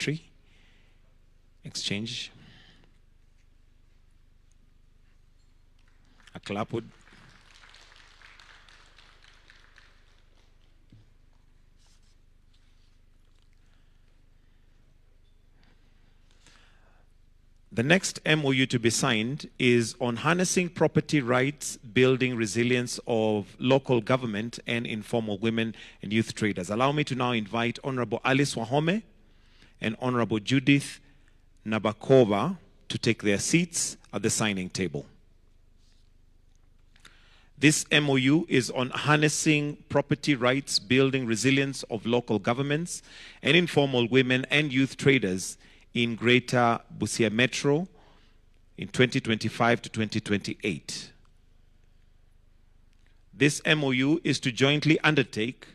tree exchange. A clap would. The next MOU to be signed is on harnessing property rights, building resilience of local government and informal women and youth traders. Allow me to now invite Honorable Alice Wahome and Honorable Judith Nabakova to take their seats at the signing table. This MOU is on harnessing property rights, building resilience of local governments and informal women and youth traders in Greater Busia Metro in 2025 to 2028. This MOU is to jointly undertake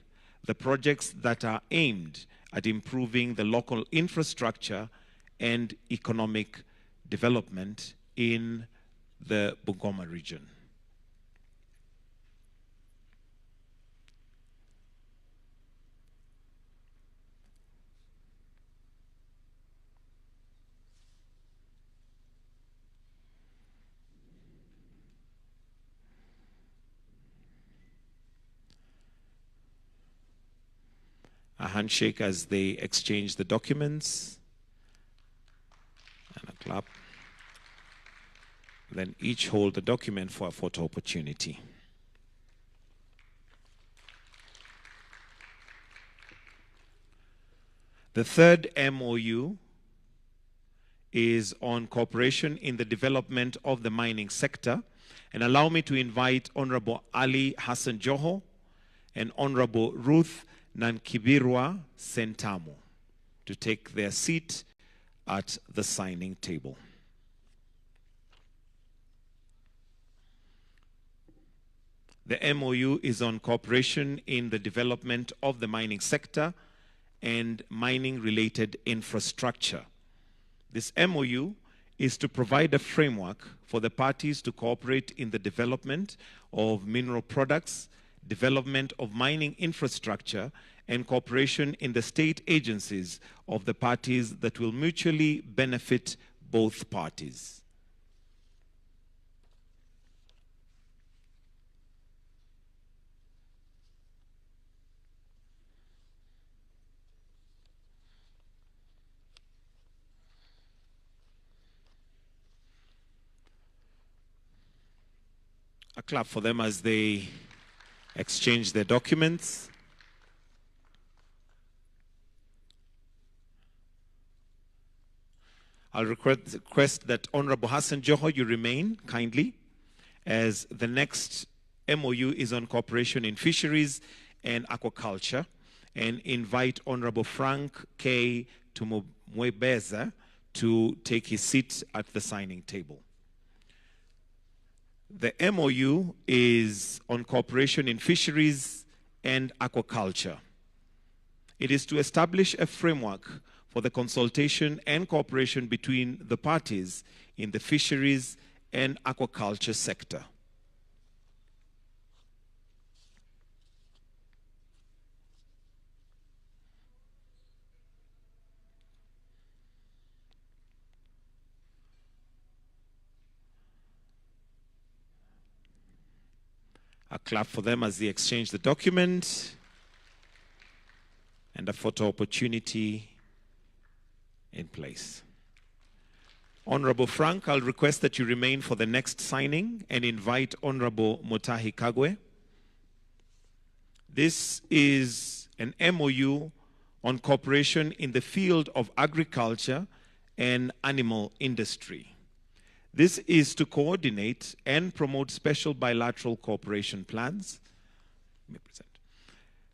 the projects that are aimed at improving the local infrastructure and economic development in the Bungoma region. A handshake as they exchange the documents, and a clap. Then each hold the document for a photo opportunity. The third MOU is on cooperation in the development of the mining sector. And allow me to invite Honorable Ali Hassan Joho and Honorable Ruth Nankibirwa Sentamu to take their seat at the signing table. The MOU is on cooperation in the development of the mining sector and mining-related infrastructure. This MOU is to provide a framework for the parties to cooperate in the development of mineral products, development of mining infrastructure, and cooperation in the state agencies of the parties that will mutually benefit both parties. A clap for them as they exchange their documents. I'll request that Honorable Hassan Joho, you remain kindly, as the next MOU is on cooperation in fisheries and aquaculture, and invite Honorable Frank K. Tumwebeza to take his seat at the signing table. The MOU is on cooperation in fisheries and aquaculture. It is to establish a framework for the consultation and cooperation between the parties in the fisheries and aquaculture sector. A clap for them as they exchange the document, and a photo opportunity in place. Honorable Frank, I'll request that you remain for the next signing and invite Honorable Mutahi Kagwe. This is an MOU on cooperation in the field of agriculture and animal industry. This is to coordinate and promote special bilateral cooperation plans.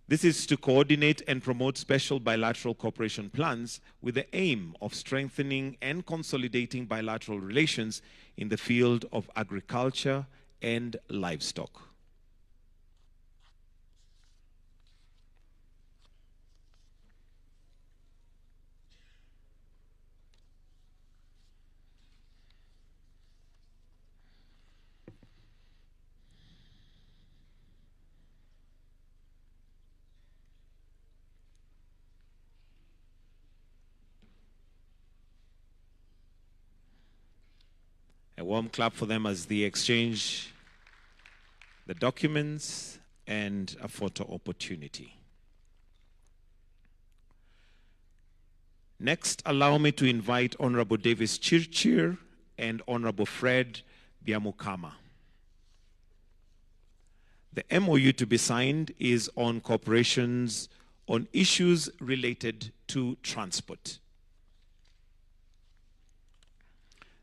This is to coordinate and promote special bilateral cooperation plans with the aim of strengthening and consolidating bilateral relations in the field of agriculture and livestock. A warm clap for them as they exchange the documents and a photo opportunity. Next, allow me to invite Honorable Davis Chirchir and Honorable Fred Biamukama. The MOU to be signed is on cooperations on issues related to transport.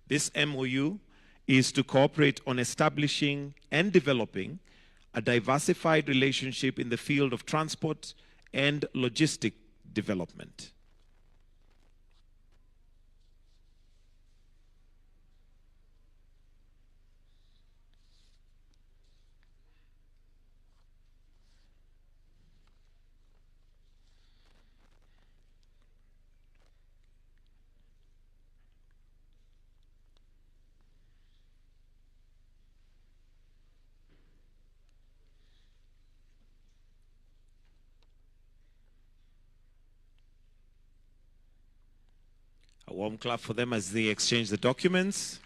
This MOU is to cooperate on establishing and developing a diversified relationship in the field of transport and logistic development. A warm clap for them as they exchange the documents.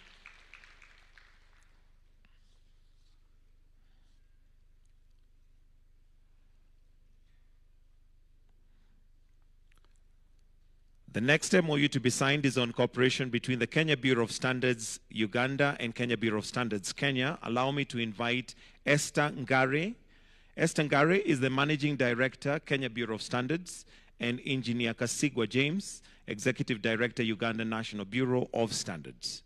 The next MOU to be signed is on cooperation between the Kenya Bureau of Standards Uganda and Kenya Bureau of Standards Kenya. Allow me to invite Esther Ngare. Esther Ngare is the Managing Director, Kenya Bureau of Standards, and Engineer Kasigwa James, Executive Director, Uganda National Bureau of Standards.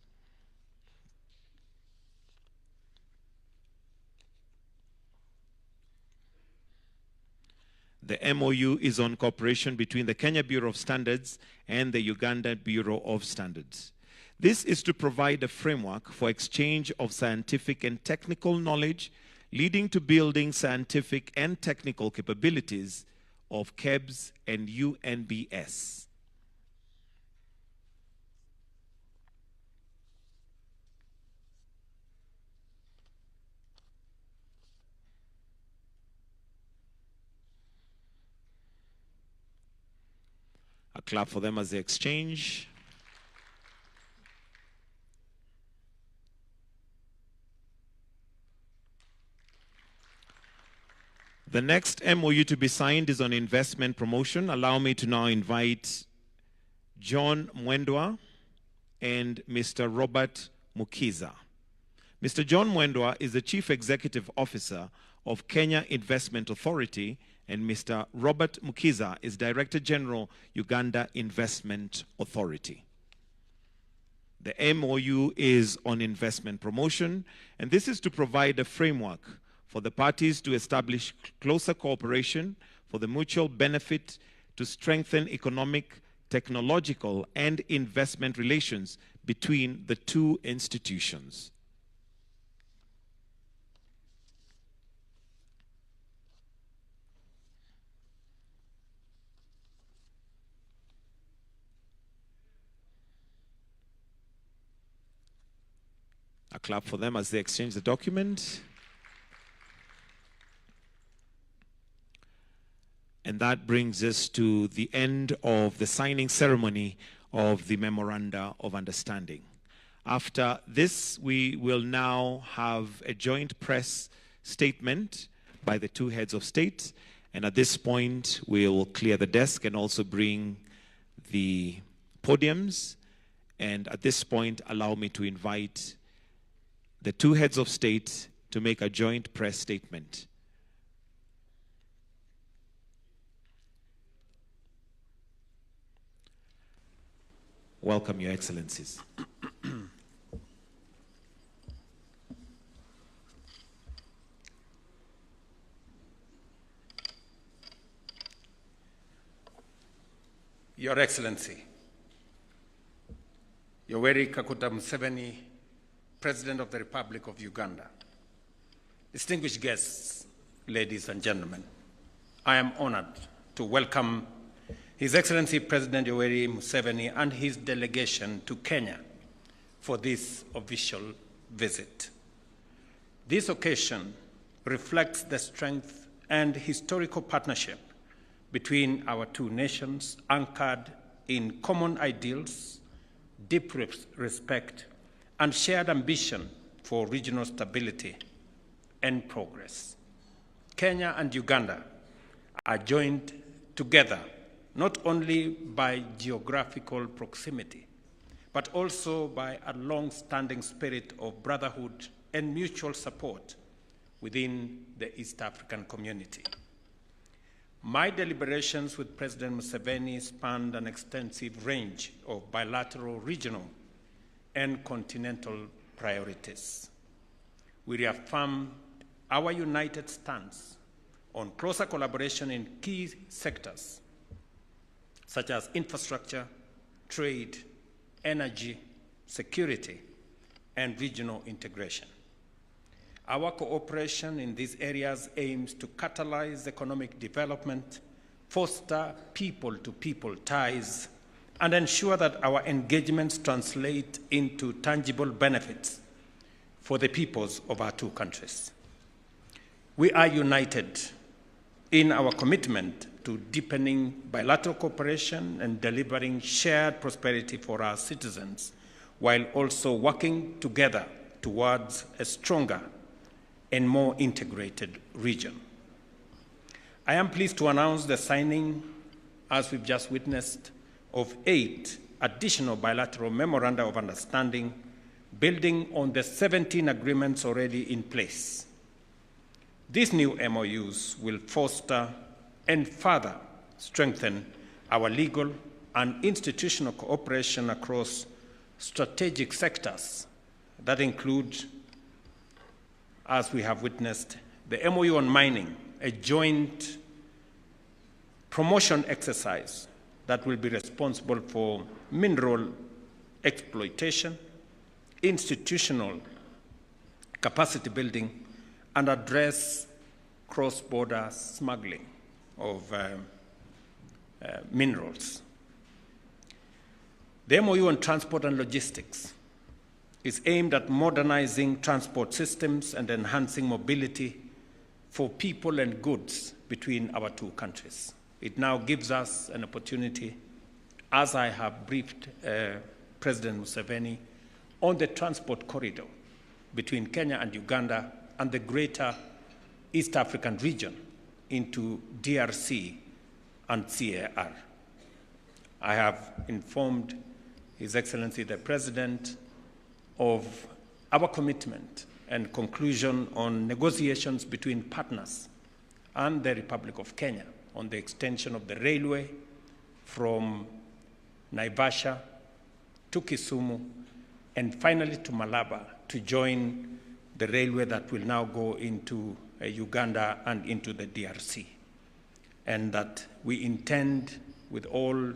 The MOU is on cooperation between the Kenya Bureau of Standards and the Uganda Bureau of Standards. This is to provide a framework for exchange of scientific and technical knowledge, leading to building scientific and technical capabilities of KEBS and UNBS. A clap for them as they exchange. The next MOU to be signed is on investment promotion. Allow me to now invite John Mwendwa and Mr. Robert Mukiza. Mr. John Mwendwa is the Chief Executive Officer of Kenya Investment Authority, and Mr. Robert Mukiza is Director General, Uganda Investment Authority. The MOU is on investment promotion, and this is to provide a framework for the parties to establish closer cooperation for the mutual benefit to strengthen economic, technological, and investment relations between the two institutions. A clap for them as they exchange the document. And that brings us to the end of the signing ceremony of the Memoranda of Understanding. After this, we will now have a joint press statement by the two heads of state. And at this point, we'll clear the desk and also bring the podiums. And at this point, allow me to invite the two heads of state to make a joint press statement. Welcome, Your Excellencies. Your Excellency, Yoweri Kaguta Museveni, President of the Republic of Uganda, distinguished guests, ladies and gentlemen, I am honored to welcome His Excellency President Yoweri Museveni and his delegation to Kenya for this official visit. This occasion reflects the strength and historical partnership between our two nations, anchored in common ideals, deep respect, and shared ambition for regional stability and progress. Kenya and Uganda are joined together not only by geographical proximity, but also by a long-standing spirit of brotherhood and mutual support within the East African community. My deliberations with President Museveni spanned an extensive range of bilateral, regional, and continental priorities. We reaffirmed our united stance on closer collaboration in key sectors such as infrastructure, trade, energy, security, and regional integration. Our cooperation in these areas aims to catalyze economic development, foster people-to-people ties, and ensure that our engagements translate into tangible benefits for the peoples of our two countries. We are united in our commitment to deepening bilateral cooperation and delivering shared prosperity for our citizens, while also working together towards a stronger and more integrated region. I am pleased to announce the signing, as we've just witnessed, of 8 additional bilateral memoranda of understanding, building on the 17 agreements already in place. These new MOUs will foster and further strengthen our legal and institutional cooperation across strategic sectors that include, as we have witnessed, the MOU on mining, a joint promotion exercise that will be responsible for mineral exploitation, institutional capacity building, and address cross-border smuggling of minerals. The MOU on transport and logistics is aimed at modernizing transport systems and enhancing mobility for people and goods between our two countries. It now gives us an opportunity, as I have briefed President Museveni, on the transport corridor between Kenya and Uganda and the greater East African region into DRC and CAR. I have informed His Excellency the President of our commitment and conclusion on negotiations between partners and the Republic of Kenya on the extension of the railway from Naivasha to Kisumu and finally to Malaba to join the railway that will now go into Uganda and into the DRC. And that we intend, with all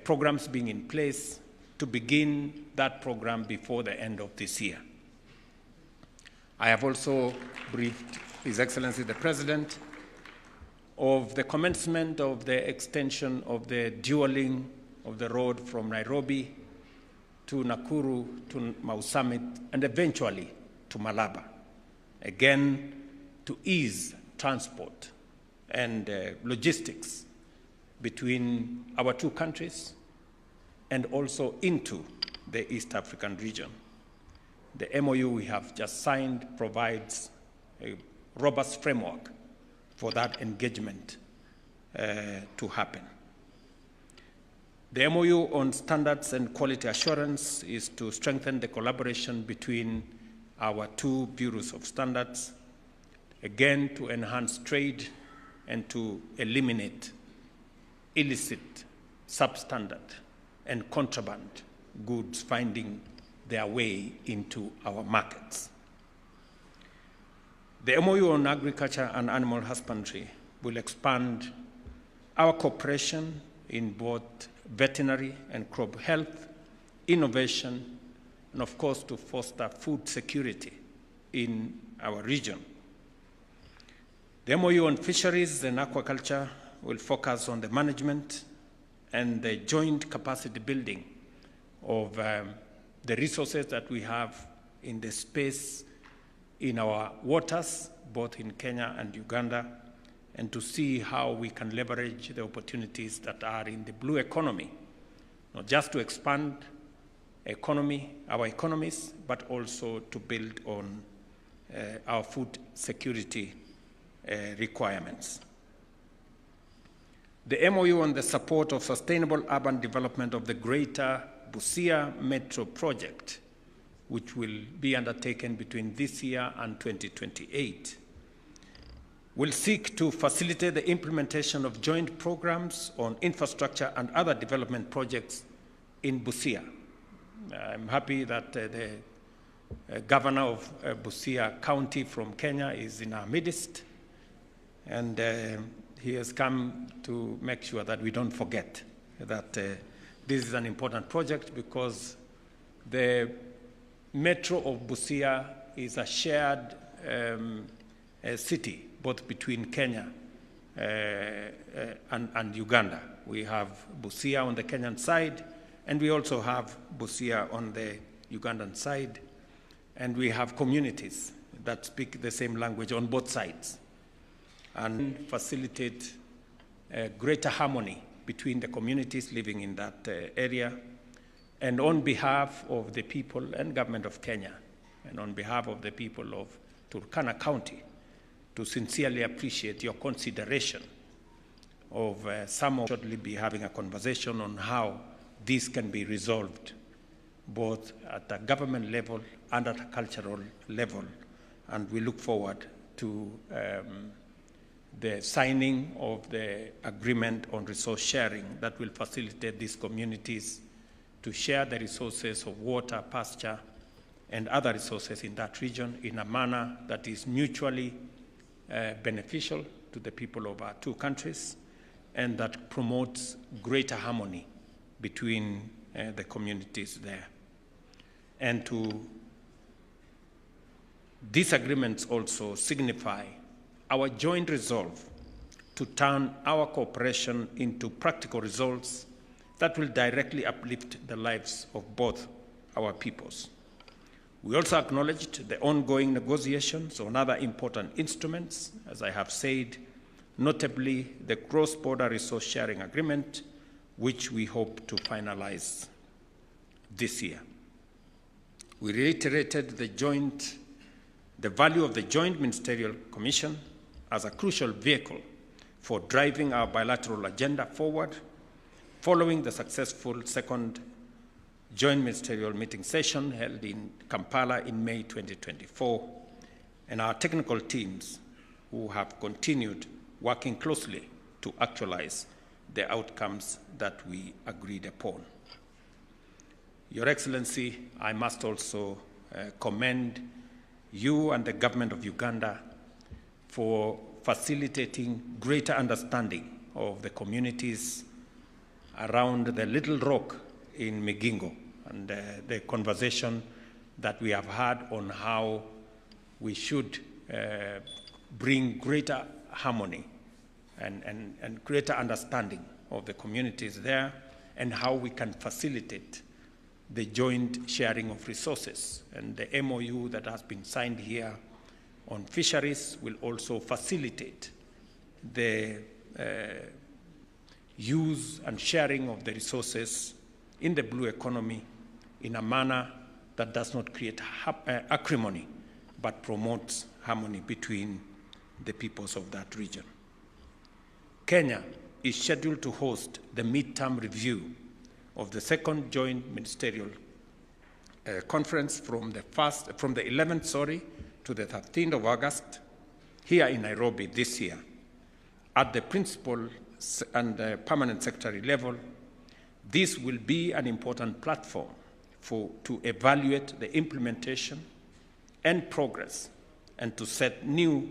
programs being in place, to begin that program before the end of this year. I have also briefed His Excellency the President of the commencement of the extension of the dualling of the road from Nairobi to Nakuru to Mau Summit and eventually to Malaba, again to ease transport and logistics between our two countries and also into the East African region. The MOU we have just signed provides a robust framework for that engagement to happen. The MOU on standards and quality assurance is to strengthen the collaboration between our two bureaus of standards, again to enhance trade and to eliminate illicit, substandard, and contraband goods finding their way into our markets. The MOU on agriculture and animal husbandry will expand our cooperation in both veterinary and crop health, innovation, and of course to foster food security in our region. The MOU on fisheries and aquaculture will focus on the management and the joint capacity building of the resources that we have in the space in our waters, both in Kenya and Uganda, and to see how we can leverage the opportunities that are in the blue economy, not just to expand our economies, but also to build on our food security requirements. The MOU on the support of sustainable urban development of the Greater Busia Metro project, which will be undertaken between this year and 2028, will seek to facilitate the implementation of joint programs on infrastructure and other development projects in Busia. I'm happy that the governor of Busia County from Kenya is in our midst, and he has come to make sure that we don't forget that this is an important project, because the Metro of Busia is a shared city, both between Kenya and Uganda. We have Busia on the Kenyan side, and we also have Busia on the Ugandan side, and we have communities that speak the same language on both sides, and facilitate greater harmony between the communities living in that area. And on behalf of the people and government of Kenya, and on behalf of the people of Turkana County, to sincerely appreciate your consideration of shortly be having a conversation on how this can be resolved, both at the government level and at a cultural level. And we look forward to the signing of the agreement on resource sharing that will facilitate these communities to share the resources of water, pasture, and other resources in that region in a manner that is mutually beneficial to the people of our two countries, and that promotes greater harmony between the communities there. And these agreements also signify our joint resolve to turn our cooperation into practical results that will directly uplift the lives of both our peoples. We also acknowledged the ongoing negotiations on other important instruments, as I have said, notably the cross-border resource sharing agreement, which we hope to finalize this year. We reiterated the value of the Joint Ministerial Commission as a crucial vehicle for driving our bilateral agenda forward, following the successful second Joint Ministerial meeting session held in Kampala in May 2024, and our technical teams who have continued working closely to actualize the outcomes that we agreed upon. Your Excellency, I must also commend you and the government of Uganda for facilitating greater understanding of the communities around the Little Rock in Migingo, and the conversation that we have had on how we should bring greater harmony and greater understanding of the communities there, and how we can facilitate the joint sharing of resources. And the MOU that has been signed here on fisheries will also facilitate the use and sharing of the resources in the blue economy in a manner that does not create acrimony, but promotes harmony between the peoples of that region. Kenya is scheduled to host the midterm review of the second joint ministerial conference from the 11th to the 13th of August here in Nairobi this year. At the principal and permanent secretary level, this will be an important platform to evaluate the implementation and progress, and to set new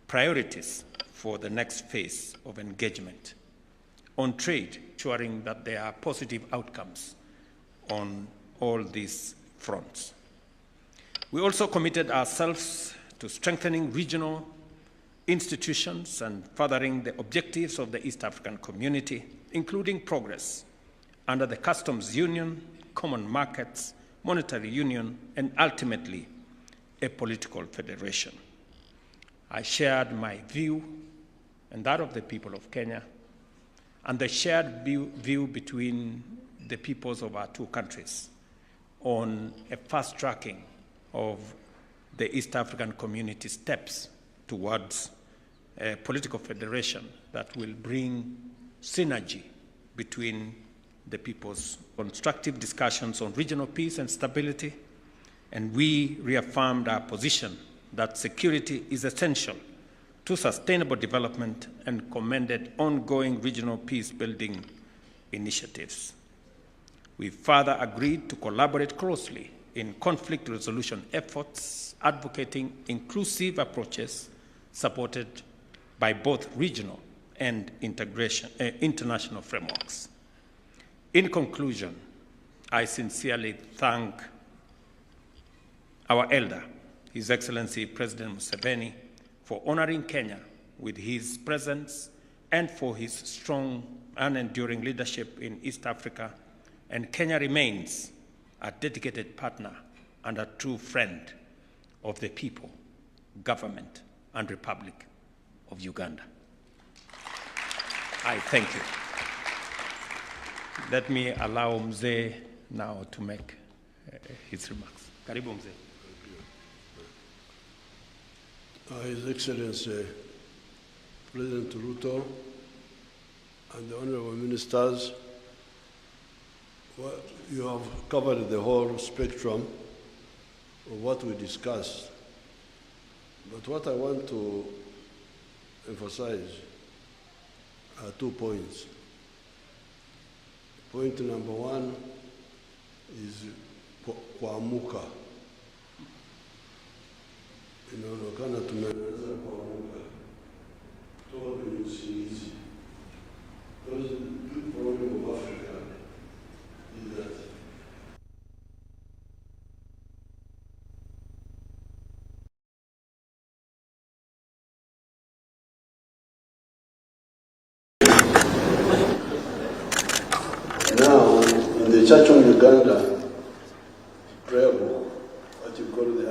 priorities for the next phase of engagement on trade, ensuring that there are positive outcomes on all these fronts. We also committed ourselves to strengthening regional institutions and furthering the objectives of the East African community, including progress under the customs union, common markets, monetary union, and ultimately a political federation. I shared my view and that of the people of Kenya, and the shared view between the peoples of our two countries, on a fast tracking of the East African community steps towards a political federation that will bring synergy between the peoples, constructive discussions on regional peace and stability, and we reaffirmed our position that security is essential to sustainable development and commended ongoing regional peace-building initiatives. We further agreed to collaborate closely in conflict resolution efforts, advocating inclusive approaches supported by both regional and international frameworks. In conclusion, I sincerely thank our elder, His Excellency President Museveni, for honoring Kenya with his presence and for his strong and enduring leadership in East Africa. And Kenya remains a dedicated partner and a true friend of the people, government, and Republic of Uganda. I thank you. Let me allow Mzee now to make his remarks. Karibu Mzee. His Excellency President Ruto and the honorable ministers, you have covered the whole spectrum of what we discussed. But what I want to emphasize are 2 points. Point number one is kuamuka. Inaonekana tumeanza kuamuka kutoka kwenye usingizi. Because the big problem of Africa is that now, in the Church of Uganda prayer book, what you call the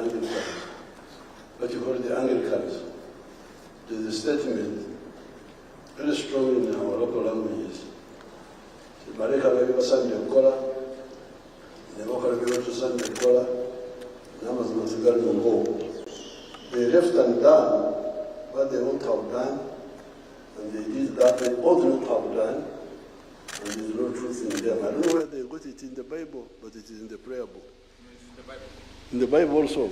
Anglicans, there's a statement very strong in our local languages. Bareka baby Sunday kola, nemoka baby Sunday kola, namas mazigal mungo. They left and done what they ought to have done, and they did that they ought not have done. And there's no truth in them. I don't know where they got it in the Bible, but it is in the prayer book. In the Bible. In the Bible also.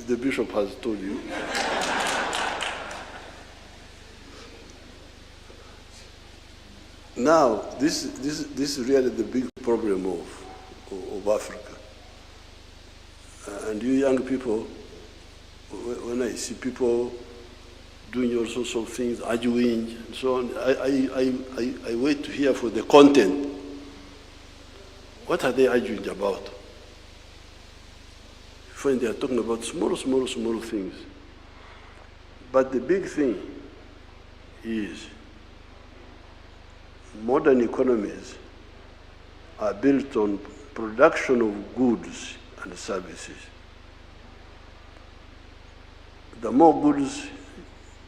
The bishop has told you. Now, this is really the big problem of Africa. And you young people, when I see people doing all sorts of things, arguing and so on, I wait to hear for the content. What are they arguing about? When they are talking about small things. But the big thing is modern economies are built on production of goods and services. The more goods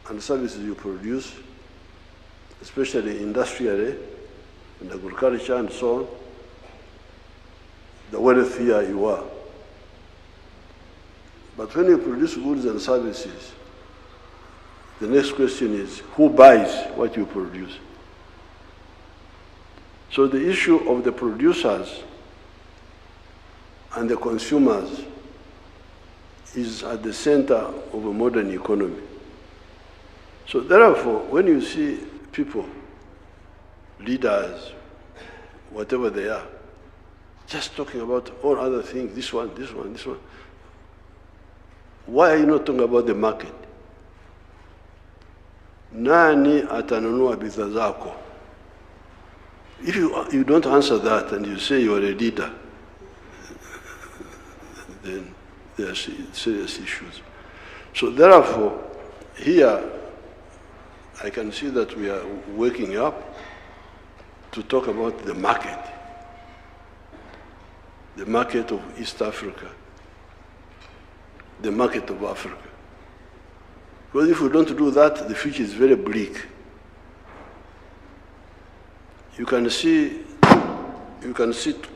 and services you produce, especially industrially, in agriculture and so on, the wealthier you are. But when you produce goods and services, the next question is, who buys what you produce? So the issue of the producers and the consumers is at the center of a modern economy. So therefore, when you see people, leaders, whatever they are, just talking about all other things, this one, why are you not talking about the market? Nani atanunua bidhaa zako? If you don't answer that and you say you are a leader, then there are serious issues. So therefore, here, I can see that we are waking up to talk about the market of East Africa, the market of Africa. Because if we don't do that, the future is very bleak. You can see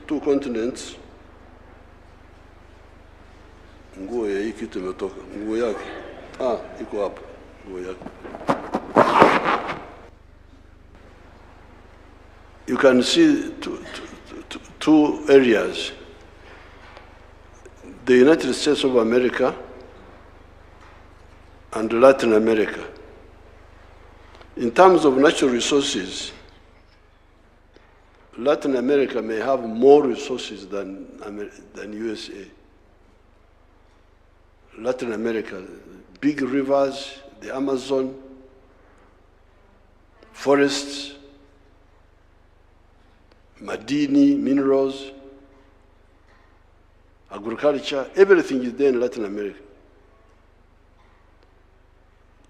two continents nguo ya hii kitu imetoka, nguo yake iko hapo, nguo yake. You can see two areas. The United States of America and Latin America. In terms of natural resources, Latin America may have more resources than USA. Latin America, big rivers, the Amazon, forests, madini, minerals, agriculture, everything is there in Latin America.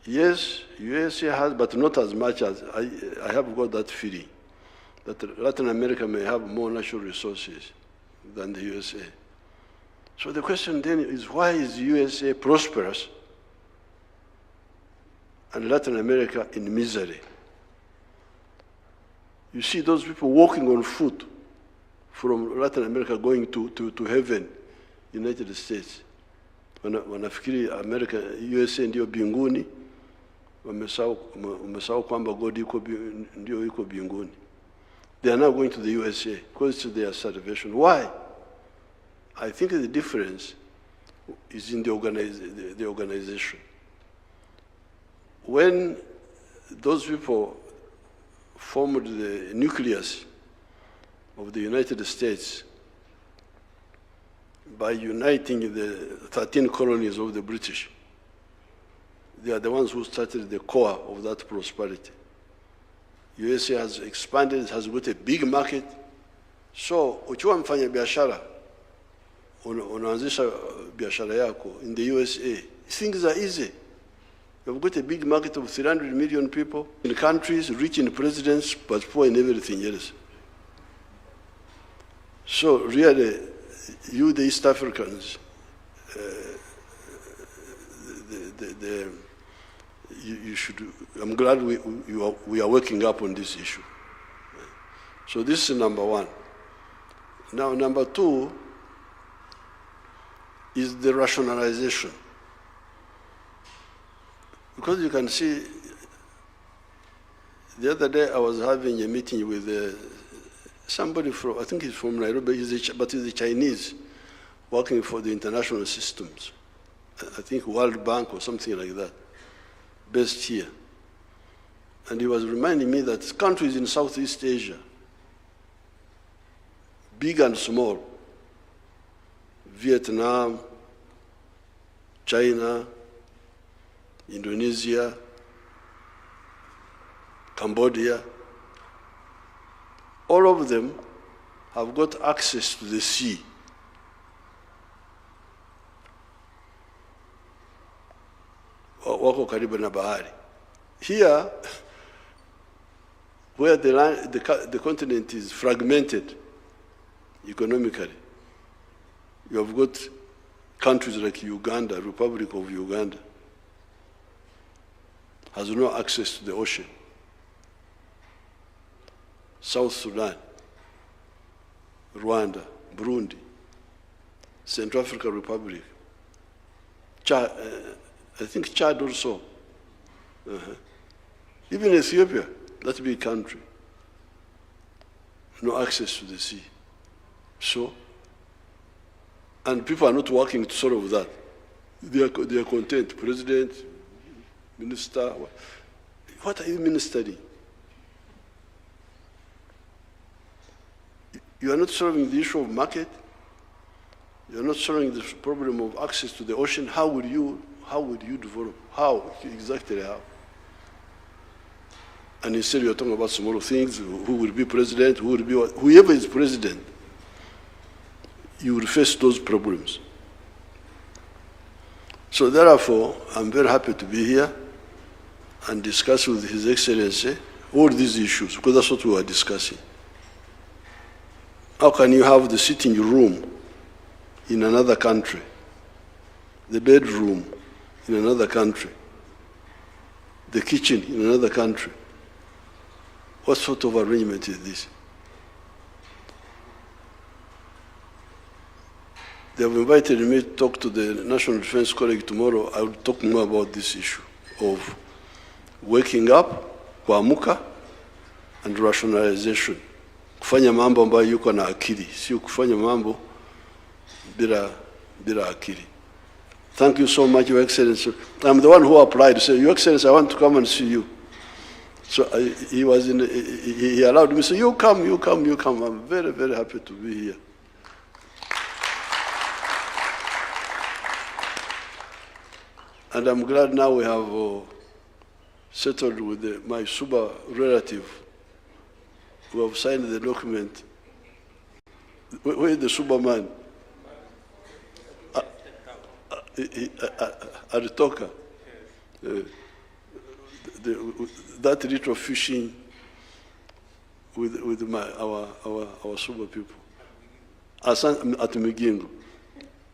Yes, USA has, but not as much as I have got that feeling that Latin America may have more natural resources than the USA. So the question then is, why is USA prosperous and Latin America in misery? You see those people walking on foot from Latin America going to heaven, United States. Wanafikiri America, USA ndio binguni, wamesahau kwamba God ndio yuko binguni. They are now going to the USA because it's their salvation. Why? I think the difference is in the organization. When those people formed the nucleus of the United States by uniting the 13 colonies of the British, they are the ones who started the core of that prosperity. USA has expanded, has got a big market. So, ukiwa mfanya biashara, unaanzisha biashara yako in the USA, things are easy. You've got a big market of 300 million people in countries rich in presidents, but poor in everything else. So really, you, the East Africans, you should. I'm glad we are working up on this issue. So this is number one. Now, number two is the rationalization. Because you can see, the other day I was having a meeting with somebody from, I think he's from Nairobi, but he's a Chinese, working for the international systems. I think World Bank or something like that, based here. And he was reminding me that countries in Southeast Asia, big and small, Vietnam, China, Indonesia, Cambodia, all of them have got access to the sea. Wako karibu na bahari. Here, where the continent is fragmented economically, you have got countries like Uganda, Republic of Uganda, has no access to the ocean. South Sudan, Rwanda, Burundi, Central African Republic, Chad, I think Chad also. Even Ethiopia, that big country, no access to the sea. So, and people are not working to solve that. They are content. President, minister, what are you ministering? You are not solving the issue of market. You are not solving the problem of access to the ocean. How would you develop? How? Exactly how? And instead you are talking about small things, who will be president, who will be what, whoever is president, you will face those problems. So therefore, I'm very happy to be here and discuss with His Excellency all these issues, because that's what we are discussing. How can you have the sitting room in another country, the bedroom in another country, the kitchen in another country? What sort of arrangement is this? They have invited me to talk to the National Defense College tomorrow. I will talk more about this issue of waking up, kuamuka, and rationalization. Kufanya mambo ambayo yuko na akili, sio kufanya mambo bila akili. Thank you so much, Your Excellency. I'm the one who applied to say, Your Excellency, I want to come and see you. So he allowed me to say, you come. I'm very, very happy to be here. And I'm glad now we have settled with my Suba relative who have signed the document. Where is the Suba man? Aritoka. That little fishing with our Suba people. At Migingo.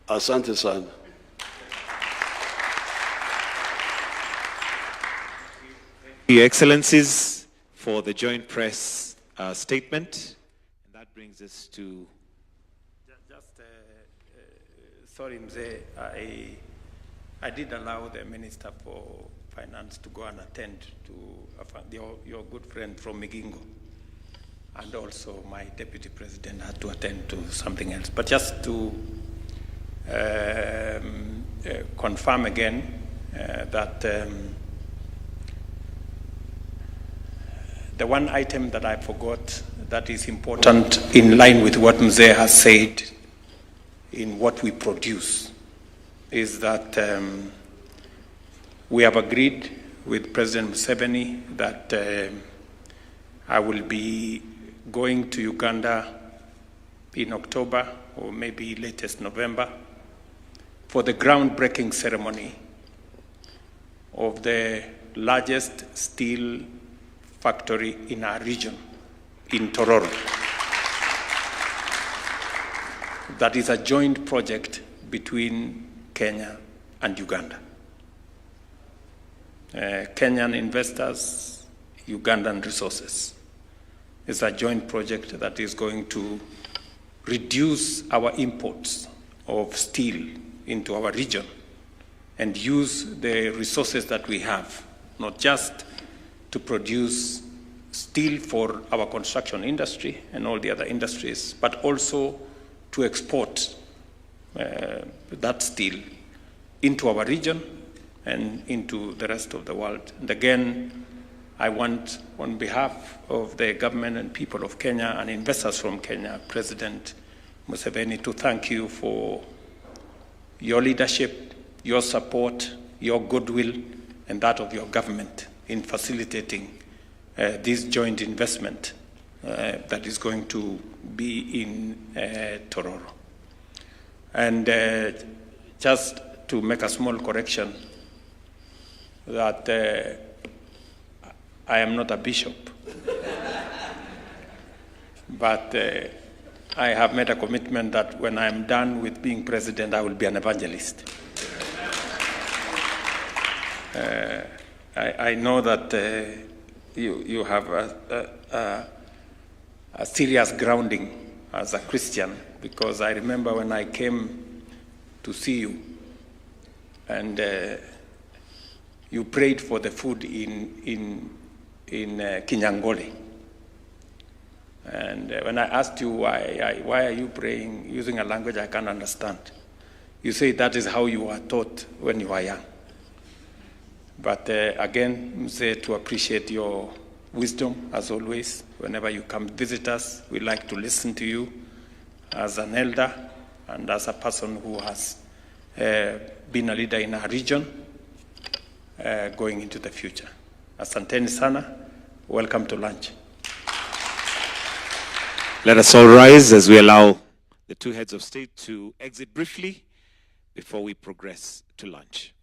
Asante sana. Your Excellencies, for the joint press statement. And that brings us to... Sorry, Mzee, I did allow the Minister for Finance to go and attend to your good friend from Migingo. And also my Deputy President had to attend to something else. But just to confirm again that the one item that I forgot that is important in line with what Mzee has said in what we produce is that we have agreed with President Museveni that I will be going to Uganda in October or maybe latest November for the groundbreaking ceremony of the largest steel factory in our region, in Tororo. That is a joint project between Kenya and Uganda. Kenyan investors, Ugandan resources. It's a joint project that is going to reduce our imports of steel into our region and use the resources that we have, not just to produce steel for our construction industry and all the other industries, but also to export that steel into our region and into the rest of the world. And again, I want, on behalf of the government and people of Kenya and investors from Kenya, President Museveni, to thank you for your leadership, your support, your goodwill, and that of your government in facilitating this joint investment that is going to be in Tororo. And just to make a small correction, that I am not a bishop, but I have made a commitment that when I am done with being president, I will be an evangelist. I know that you have a serious grounding as a Christian, because I remember when I came to see you and you prayed for the food in Kinyangole. And when I asked you why are you praying using a language I can't understand, you say that is how you were taught when you were young. But again, Mzee, to appreciate your wisdom, as always. Whenever you come visit us, we like to listen to you as an elder and as a person who has been a leader in our region going into the future. Asanteni sana. Welcome to lunch. Let us all rise as we allow the two heads of state to exit briefly before we progress to lunch.